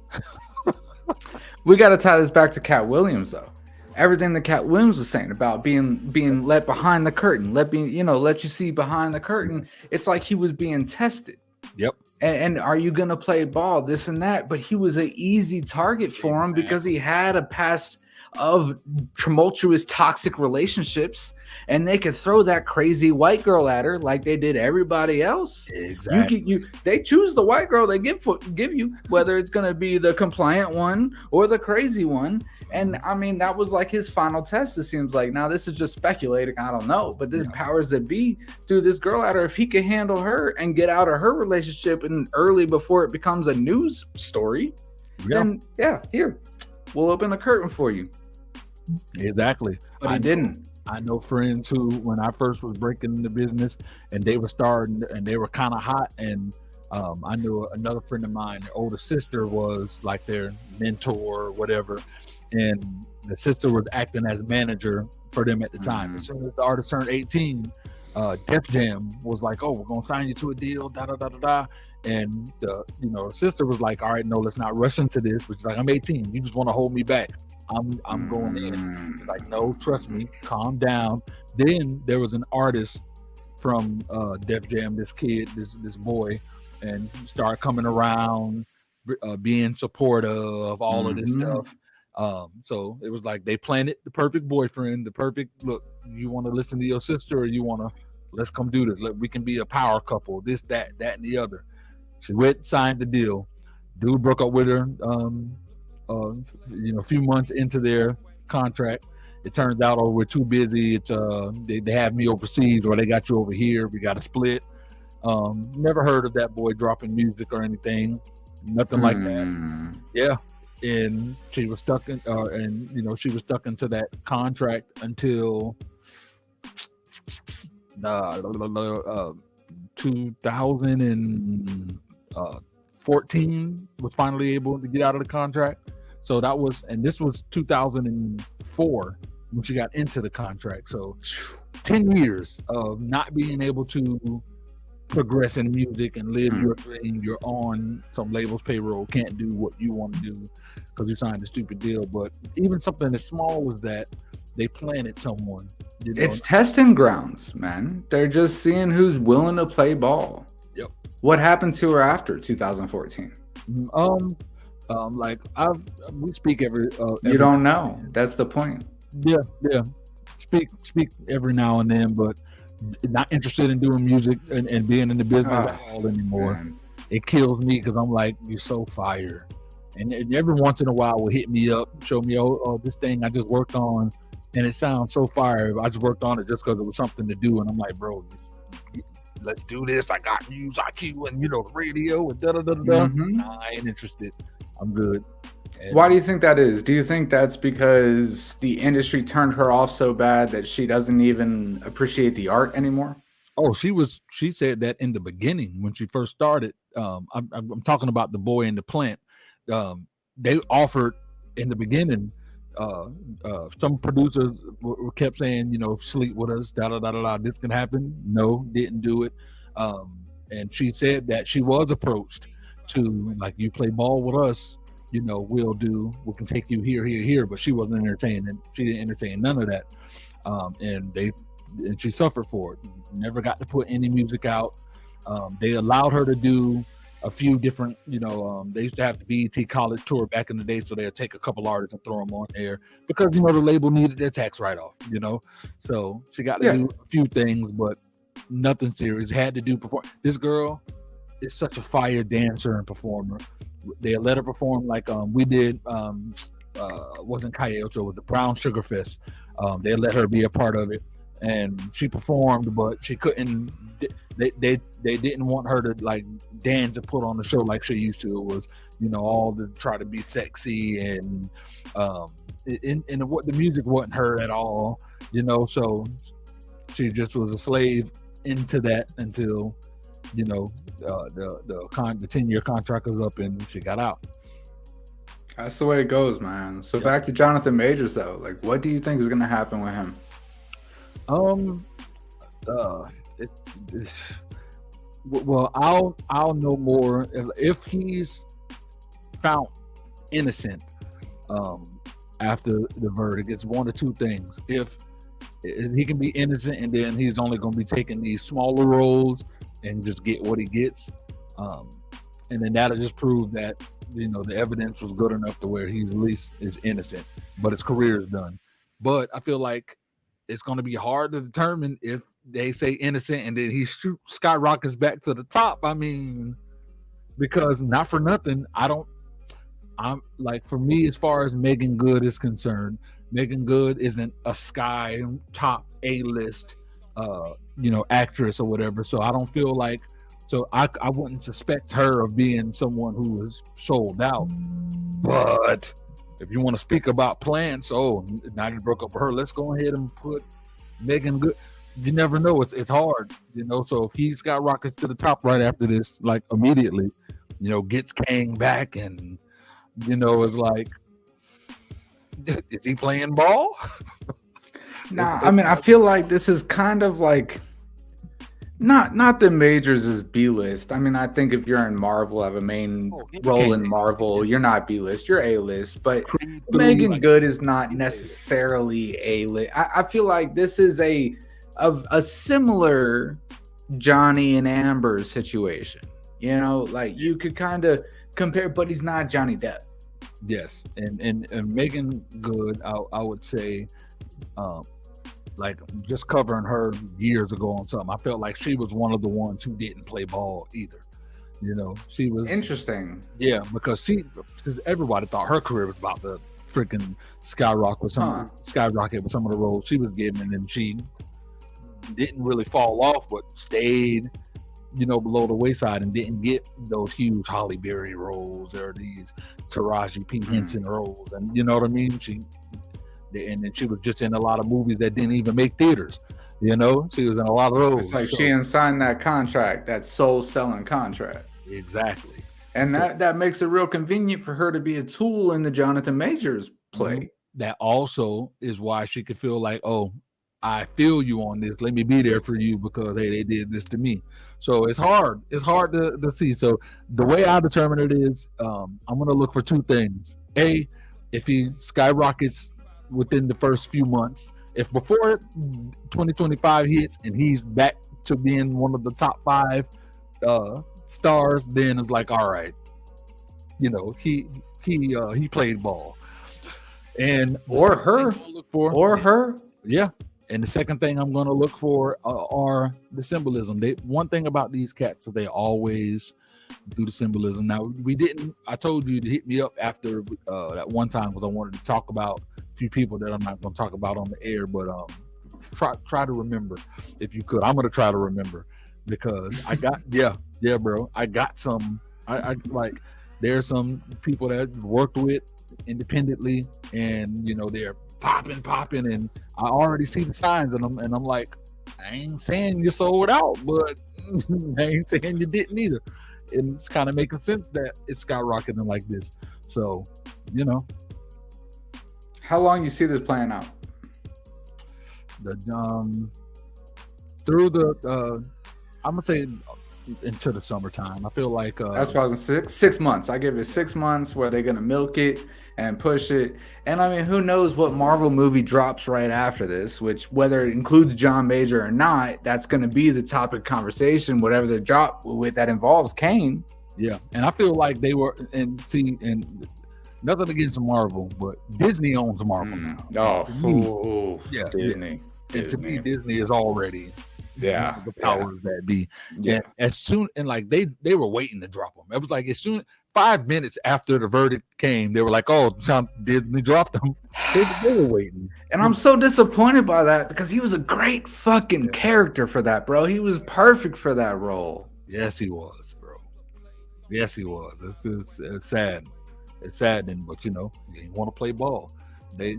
We got to tie this back to Cat Williams, though. Everything that Cat Williams was saying about being let behind the curtain, let you see behind the curtain. It's like he was being tested. Yep. And are you gonna play ball? This and that. But he was an easy target for him because he had a past of tumultuous, toxic relationships, and they could throw that crazy white girl at her like they did everybody else. Exactly. They choose the white girl they give you, whether it's gonna be the compliant one or the crazy one. And I mean, that was like his final test, it seems like. Now, this is just speculating. I don't know. But this powers that be, threw this girl at her. If he can handle her and get out of her relationship and early before it becomes a news story, then here, we'll open the curtain for you. Exactly. But he didn't. I know friends who, when I first was breaking into business and they were starting and they were kind of hot, and I knew another friend of mine, their older sister was like their mentor or whatever. And the sister was acting as manager for them at the time. As soon as the artist turned 18, Def Jam was like, "Oh, we're gonna sign you to a deal, da da da da da." And the sister was like, "All right, no, let's not rush into this." Which is like, "I'm 18. You just want to hold me back. I'm going in." Like, no, trust me, calm down. Then there was an artist from Def Jam, this kid, this boy, and started coming around, being supportive, all of this stuff. So it was like they planted the perfect boyfriend, the perfect look. You want to listen to your sister, or you want to let's come do this. We can be a power couple. This, that, and the other. She went, signed the deal. Dude broke up with her. A few months into their contract, it turns out, "Oh, we're too busy. It's they have me overseas, or they got you over here. We got to split." Never heard of that boy dropping music or anything. Nothing like that. Yeah. And she was stuck in, she was stuck into that contract until 2014 was finally able to get out of the contract. So that was, and this was 2004 when she got into the contract. So 10 years of not being able to progress in music and live your dream. You're on some label's payroll, can't do what you want to do because you signed a stupid deal. But even something as small as that, they planted someone. It's testing grounds, man. They're just seeing who's willing to play ball. Yep. What happened to her after 2014? We speak every you don't know. That's the point. Yeah. Speak every now and then, but not interested in doing music and being in the business at all anymore. Man. It kills me because I'm like, "You're so fire." And every once in a while will hit me up, show me, oh, this thing I just worked on, and it sounds so fire. I just worked on it just because it was something to do. And I'm like, "Bro, let's do this. I got Muse IQ and the radio and da da da da." Nah, I ain't interested. I'm good. And why do you think that is? Do you think that's because the industry turned her off so bad that she doesn't even appreciate the art anymore? Oh, she said that in the beginning when she first started. I'm talking about the boy in the plant. They offered in the beginning. Some producers kept saying, "Sleep with us, da da da da. This can happen." No, didn't do it. And she said that she was approached to, like, "You play ball with us, we can take you here," but she wasn't entertaining. She didn't entertain none of that. And she suffered for it. Never got to put any music out. They allowed her to do a few different, they used to have the BET college tour back in the day, so they'd take a couple artists and throw them on air because, the label needed their tax write-off, So she got to do a few things, but nothing serious. Had to do perform. This girl is such a fire dancer and performer. They let her perform like we did. Wasn't Calle Ocho, it was the Brown Sugar Fest. They let her be a part of it, and she performed, but she couldn't. They didn't want her to like dance and put on the show like she used to. It was all to try to be sexy and what the music wasn't her at all. So she just was a slave into that until the 10-year contract was up and she got out. That's the way it goes, man. So back to Jonathan Majors though, like, what do you think is going to happen with him? Well, I'll know more if he's found innocent after the verdict. It's one of two things. If he can be innocent and then he's only going to be taking these smaller roles and just get what he gets, and then that'll just prove that the evidence was good enough to where he's at least is innocent, but his career is done. But I feel like it's going to be hard to determine if they say innocent and then he skyrockets back to the top. I mean, because not for nothing, I'm like, for me, as far as Megan Good is concerned, Megan Good isn't a sky top A-list, actress or whatever. So I don't feel like, I wouldn't suspect her of being someone who is sold out. But if you want to speak about plans, now you broke up with her, let's go ahead and put Megan Good. You never know. It's hard, So if he's got rockets to the top right after this, like immediately, gets Kang back, and it's like, is he playing ball? Nah, I mean, I feel like this is kind of like not the majors is B-list. I mean, I think if you're in Marvel, have a main role in Marvel, you're not B-list, you're A-list. But Megan Good is not necessarily A-list. I feel like this is a similar Johnny and Amber situation. Like you could kind of compare, but he's not Johnny Depp. Yes, and Megan Good, I would say, like just covering her years ago on something, I felt like she was one of the ones who didn't play ball either. She was interesting. Yeah, because everybody thought her career was about to freaking skyrocket with some of the roles she was getting, and then she didn't really fall off, but stayed, below the wayside and didn't get those huge Halle Berry roles or these Taraji P. Henson roles, and you know what I mean. And then she was just in a lot of movies that didn't even make theaters. She was in a lot of those. It's like she didn't sign that contract, that soul-selling contract. Exactly. And that makes it real convenient for her to be a tool in the Jonathan Majors play. That also is why she could feel like, I feel you on this. Let me be there for you because, hey, they did this to me. So it's hard. It's hard to see. So the way I determine it is I'm going to look for two things. A, if he skyrockets within the first few months. If before 2025 hits and he's back to being one of the top 5 stars, then it's like, all right, he played ball. And or her. Yeah. And the second thing I'm going to look for are the symbolism. One thing about these cats is they always do the symbolism. Now, I told you to hit me up after that one time because I wanted to talk about a few people that I'm not going to talk about on the air, but try to remember if you could. I'm going to try to remember because I got, yeah, bro. I got some, I like, there's some people that worked with independently and, they're popping, and I already see the signs in them, and I'm like, I ain't saying you sold out, but I ain't saying you didn't either. And it's kind of making sense that it's skyrocketing like this. So, How long you see this playing out? Through the I'm gonna say into the summertime. I feel like that's why I was in 6 months. I give it 6 months where they're gonna milk it and push it. And I mean, who knows what Marvel movie drops right after this, which whether it includes John Major or not, that's going to be the topic of conversation, whatever the drop with that involves Kane. Yeah. And I feel like they were, and nothing against Marvel, but Disney owns Marvel now. Yeah. Disney. And to me, Disney is already the powers that be. Yeah. And as soon, and like they were waiting to drop them. It was like as soon 5 minutes after the verdict came, they were like, "Oh, Disney dropped them." They were waiting, and I'm so disappointed by that because he was a great fucking character for that, bro. He was perfect for that role. Yes, he was, bro. Yes, he was. It's sad. It's saddening, but you want to play ball. They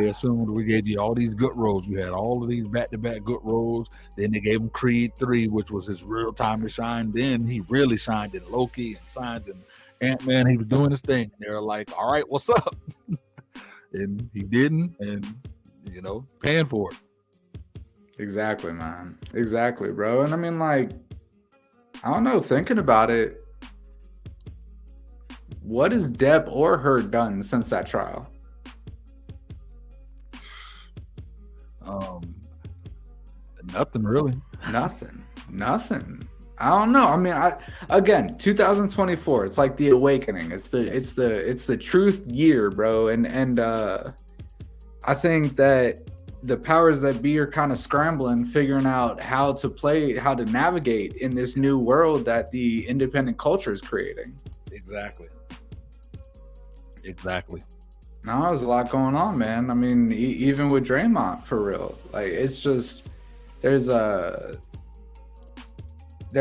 assumed we gave you all these good roles. You had all of these back-to-back good roles. Then they gave him Creed 3, which was his real time to shine. Then he really shined in Loki and signed in Ant-Man. He was doing his thing. They were like, all right, what's up? And he didn't, and paying for it. Exactly, man. Exactly, bro. And I mean, like, I don't know, thinking about it, what has Depp or her done since that trial? Nothing really. Nothing. I don't know. I mean, again, 2024. It's like the awakening. It's the truth year, bro. And I think that the powers that be are kind of scrambling, figuring out how to navigate in this new world that the independent culture is creating. Exactly. No, there's a lot going on, man. I mean, even with Draymond, for real. Like, it's just they're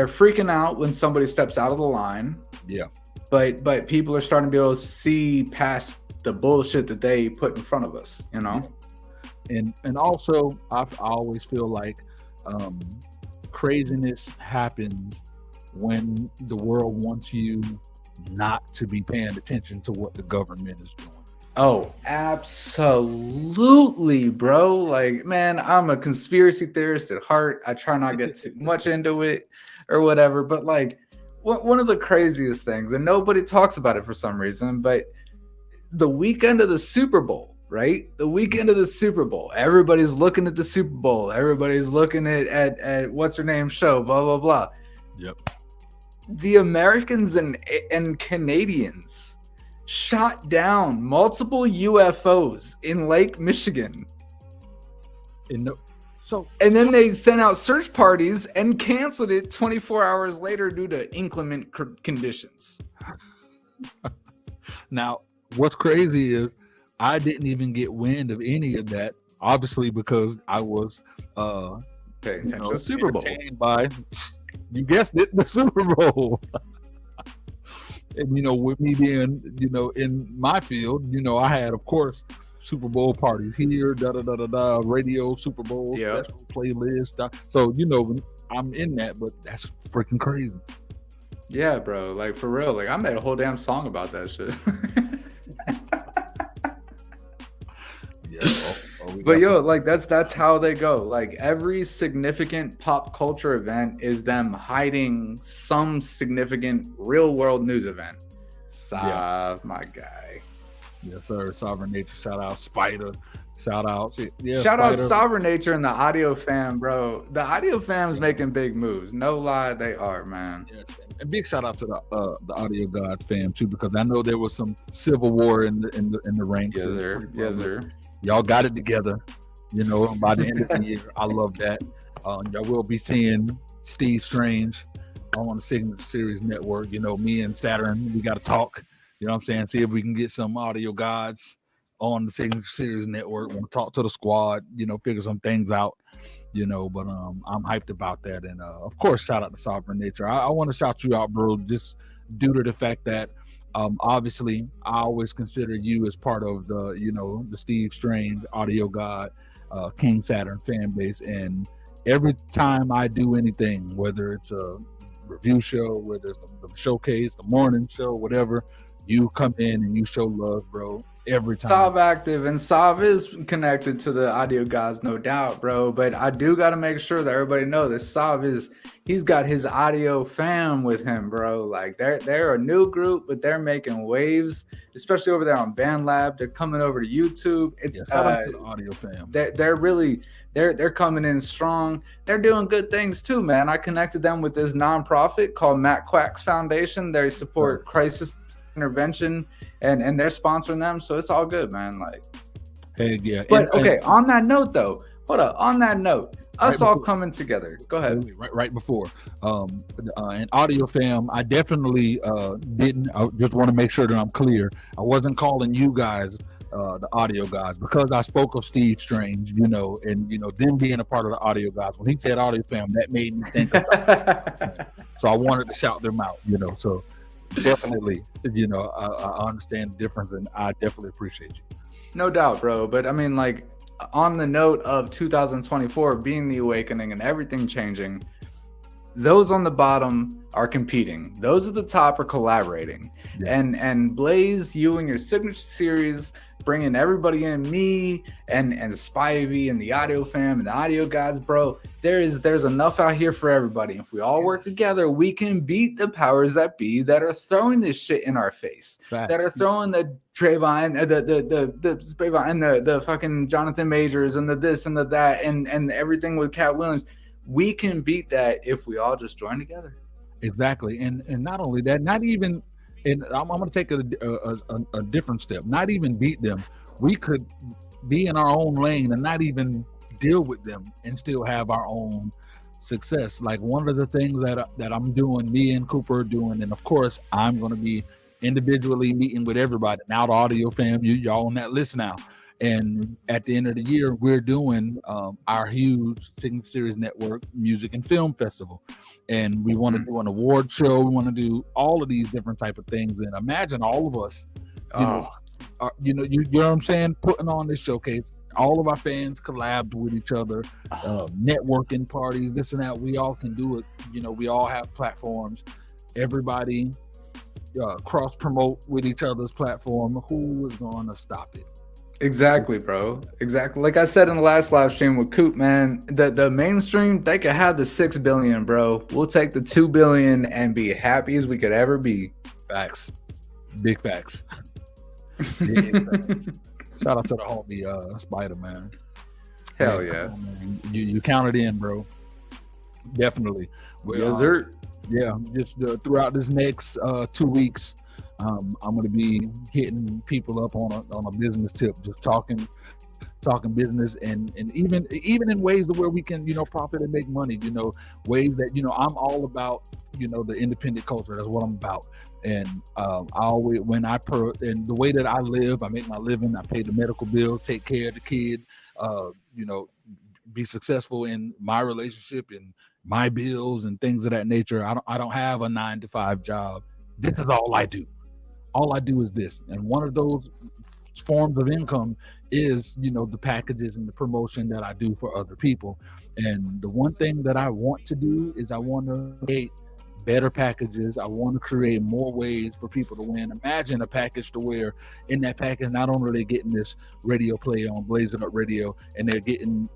freaking out when somebody steps out of the line. Yeah. But people are starting to be able to see past the bullshit that they put in front of us, you know? And also, I always feel like craziness happens when the world wants you not to be paying attention to what the government is doing. Oh, absolutely, bro. Like, man, I'm a conspiracy theorist at heart. I try not to get too much into it or whatever. But like, one of the craziest things, and nobody talks about it for some reason, but the weekend of the Super Bowl, right? The weekend of the Super Bowl. Everybody's looking at the Super Bowl. Everybody's looking at what's her name show, blah, blah, blah. Yep. The Americans and Canadians shot down multiple UFOs in Lake Michigan. And then they sent out search parties and canceled it 24 hours later due to inclement conditions. Now, what's crazy is I didn't even get wind of any of that, obviously, because I was paying attention to the Super Bowl. By, you guessed it, the Super Bowl. And, with me being, in my field, I had, of course, Super Bowl parties here, radio, Super Bowl, special playlist. So, I'm in that, but that's freaking crazy. Yeah, bro. Like, for real. Like, I made a whole damn song about that shit. But yo, like that's how they go. Like every significant pop culture event is them hiding some significant real world news event. My guy. Yes, sir. Sovereign Nature. Shout out Spider. Shout out. Yeah, shout out Sovereign Nature and the Audio Fam, bro. The Audio Fam's making big moves. No lie, they are, man. Yes. And big shout out to the Audio God fam too, because I know there was some civil war in the ranks. Yes, sir. Yes, sir. Y'all got it together, by the end of the year. I love that. Y'all will be seeing Steve Strange on the Signature Series Network. Me and Saturn, we got to talk. You know what I'm saying? See if we can get some Audio Gods on the Signature Series Network. Want to talk to the squad, figure some things out, but I'm hyped about that. And of course, shout out to Sovereign Nature. I want to shout you out, bro, just due to the fact that obviously I always consider you as part of the, the Steve Strange, Audio God, King Saturn fan base. And every time I do anything, whether it's a review show, whether it's the showcase, the morning show, whatever, you come in and you show love, bro, every time. Sav active, and Sav is connected to the Audio Gods, no doubt, bro. But I do got to make sure that everybody knows that Sav he's got his Audio Fam with him, bro. Like they're a new group, but they're making waves, especially over there on BandLab. They're coming over to YouTube. It's shout out to the Audio Fam. They're really they're coming in strong. They're doing good things too, man. I connected them with this nonprofit called Matt Quack's Foundation. They support crisis intervention, and they're sponsoring them, so it's all good, man. Like, hey, yeah. But okay, on that note, though, hold up. On that note, us all coming together. Go ahead. Right before, and Audio Fam, I definitely didn't. I just want to make sure that I'm clear. I wasn't calling you guys the Audio Guys because I spoke of Steve Strange, and them being a part of the Audio Guys. When he said Audio Fam, that made me think about so I wanted to shout them out, so. Definitely, I understand the difference, and I definitely appreciate you. No doubt, bro. But I mean, like, on the note of 2024 being the awakening and everything changing, those on the bottom are competing. Those at the top are collaborating. Yeah. And Blaze, you and your Signature Series, bringing everybody in, me and Spivey and the audio fam and the audio guys, bro. There's enough out here for everybody. If we all work together, we can beat the powers that be that are throwing this shit in our face. Facts. That are throwing the Draymond, the fucking Jonathan Majors and the this and the that and everything with Cat Williams. We can beat that if we all just join together. Exactly, and not only that, not even. And I'm going to take a different step. Not even beat them. We could be in our own lane and not even deal with them and still have our own success. Like one of the things that I'm doing, me and Cooper are doing, and of course I'm going to be individually meeting with everybody. Now the audio fam, y'all on that list now. And at the end of the year, we're doing our huge Signature Series Network Music and Film Festival. And we want to do an award show. We want to do all of these different type of things. And imagine all of us, you know what I'm saying, putting on this showcase. All of our fans collabed with each other, networking parties, this and that. We all can do it. You know, we all have platforms. Everybody cross promote with each other's platform. Who is going to stop it? Exactly, bro. Exactly. Like I said in the last live stream with Coop, man, the mainstream, they could have the 6 billion, bro. We'll take the 2 billion and be happy as we could ever be. Facts. Big facts. Big facts. Shout out to the homie Spider, man. Hell yeah. Man. You counted in, bro. Definitely. Yes, sir. Yeah, just throughout this next 2 weeks, I'm going to be hitting people up on a business tip, just talking business and even in ways where we can, you know, profit and make money, you know, ways that, you know, I'm all about, you know, the independent culture. That's what I'm about. And I always, and the way that I live, I make my living, I pay the medical bill, take care of the kid, you know, be successful in my relationship and my bills and things of that nature. I don't have a 9-to-5 job. This is all I do. All I do is this. And one of those forms of income is, you know, the packages and the promotion that I do for other people. And the one thing that I want to do is I want to create better packages. I want to create more ways for people to win. Imagine a package to where in that package, not only are they getting this radio play on Blazing Up Radio and they're getting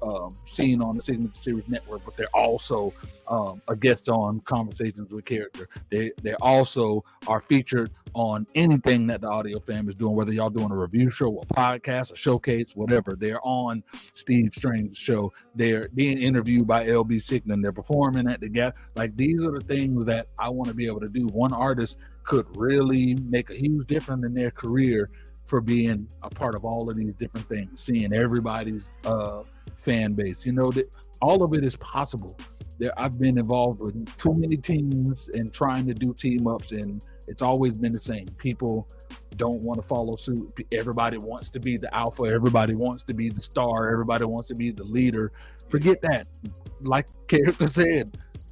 seen on the Signature Series Network, but they're also a guest on Conversations with Character. They also are featured on anything that the audio fam is doing, whether y'all doing a review show, a podcast, a showcase, whatever. They're on Steve Strange's show. They're being interviewed by LB Signan. They're performing at the Gap. Like, these are the things that I want to be able to do. One artist could really make a huge difference in their career for being a part of all of these different things, seeing everybody's fan base. You know, that all of it is possible. I've been involved with too many teams and trying to do team ups, and it's always been the same. People don't want to follow suit. Everybody wants to be the alpha. Everybody wants to be the star. Everybody wants to be the leader. Forget that. Like Character said,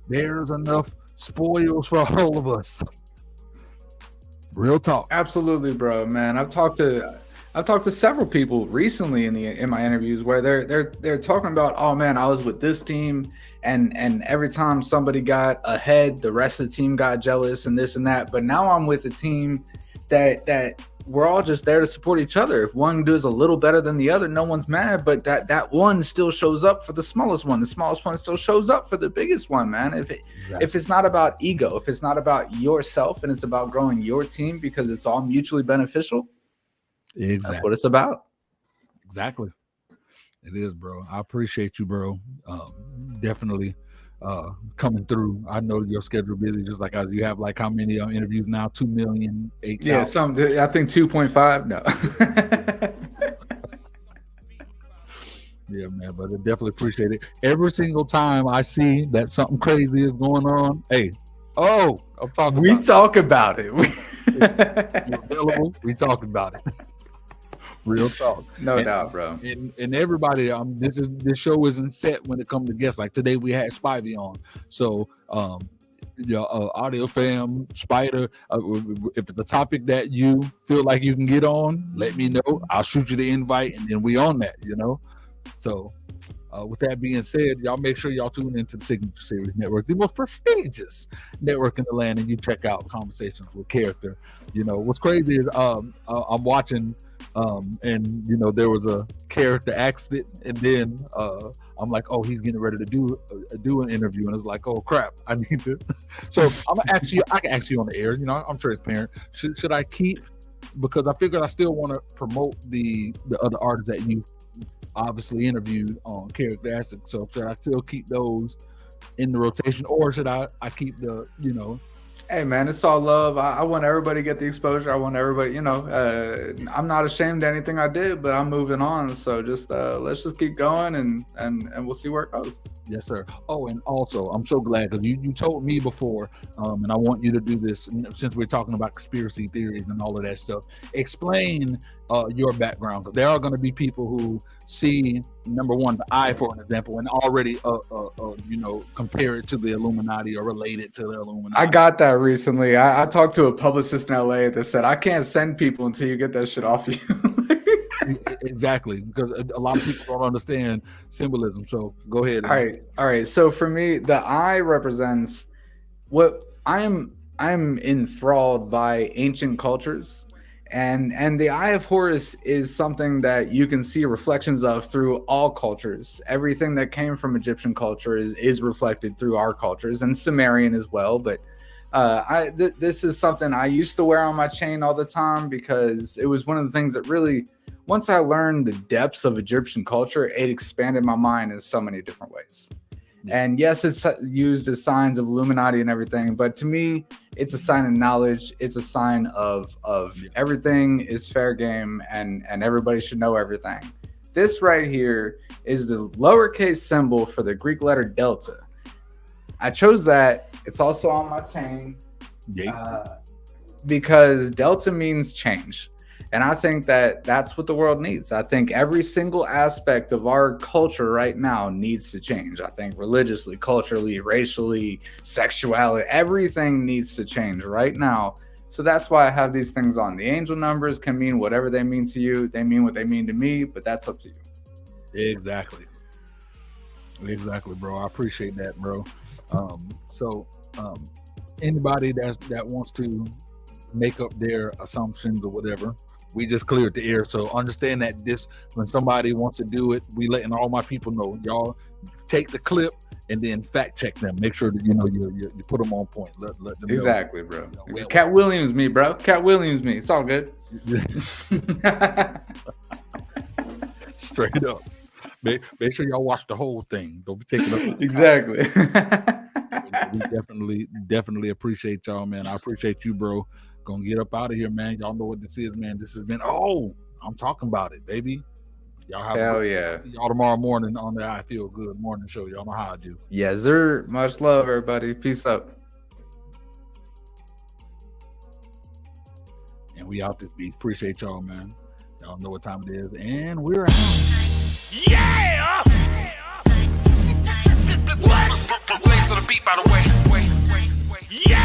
there's enough spoils for all of us. Real talk. Absolutely, bro, man. I've talked to several people recently in my interviews where they're talking about, oh man, I was with this team and every time somebody got ahead, the rest of the team got jealous and this and that. But now I'm with a team that we're all just there to support each other. If one does a little better than the other, no one's mad, but that one still shows up for the smallest one. The smallest one still shows up for the biggest one, man. If it's not about ego, if it's not about yourself and it's about growing your team because it's all mutually beneficial, that's what it's about. Exactly. It is, bro. I appreciate you, bro. Definitely coming through. I know your schedule busy, just like us. You have like how many interviews now? 2 million, 8,000. Yeah, I think 2.5. No. Yeah, man, but I definitely appreciate it. Every single time I see that something crazy is going on, hey, I'm talking. We talk about it. You're available. We talking about it. Real talk. No doubt, bro. And everybody, this show isn't set when it comes to guests. Like today we had Spivey on. So audio fam, Spider, if it's a topic that you feel like you can get on, let me know. I'll shoot you the invite and then we on that, you know. So with that being said, y'all make sure y'all tune into the Signature Series Network, the most prestigious network in the land, and you check out Conversations with Character. You know, what's crazy is I'm watching And you know, there was a character accident, and then I'm like, oh, he's getting ready to do an interview, and it's like, oh crap, I need to. So I'm gonna ask you. I can ask you on the air. You know, I'm transparent. Should I keep? Because I figured I still want to promote the other artists that you obviously interviewed on character accident. So should I still keep those in the rotation, or should I keep the, you know? Hey man, it's all love. I want everybody to get the exposure. I want everybody, you know, I'm not ashamed of anything I did, but I'm moving on. So just let's just keep going and we'll see where it goes. Yes, sir. Oh, and also I'm so glad because you told me before, and I want you to do this since we're talking about conspiracy theories and all of that stuff. Explain your background, because there are going to be people who see, number one, the eye, for an example, and already you know, compare it to the Illuminati or relate it to the Illuminati. I got that recently. I talked to a publicist in LA that said, I can't send people until you get that shit off you. Exactly, because a lot of people don't understand symbolism. So go ahead. All right. So for me, the eye represents what I'm enthralled by ancient cultures. And the Eye of Horus is something that you can see reflections of through all cultures. Everything that came from Egyptian culture is reflected through our cultures, and Sumerian as well. But this is something I used to wear on my chain all the time because it was one of the things that really, once I learned the depths of Egyptian culture, it expanded my mind in so many different ways. And yes, it's used as signs of Illuminati and everything, but to me, it's a sign of knowledge. It's a sign of everything is fair game, and everybody should know everything. This right here is the lowercase symbol for the Greek letter delta. I chose that. It's also on my chain because delta means change. And I think that that's what the world needs. I think every single aspect of our culture right now needs to change. I think religiously, culturally, racially, sexuality, everything needs to change right now. So that's why I have these things on. The angel numbers can mean whatever they mean to you. They mean what they mean to me, but that's up to you. Exactly, bro. I appreciate that, bro. Anybody that wants to make up their assumptions or whatever, we just cleared the air. So understand that when somebody wants to do it, we letting all my people know. Y'all take the clip and then fact check them. Make sure that you put them on point. Let them exactly, know. Bro. Cat Williams me, bro. Cat Williams me. It's all good. Straight up. Make sure y'all watch the whole thing. Don't be taking up. Exactly. We definitely appreciate y'all, man. I appreciate you, bro. Gonna get up out of here, man. Y'all know what this is, man. This has been I'm talking about it, baby. Y'all have hell yeah. See y'all tomorrow morning on the I Feel Good morning show. Y'all know how I do. Yes, sir. Much love, everybody. Peace up. And we out this beat. Appreciate y'all, man. Y'all know what time it is, and we're out. Yeah! Thanks for the beat, by the way. Yeah!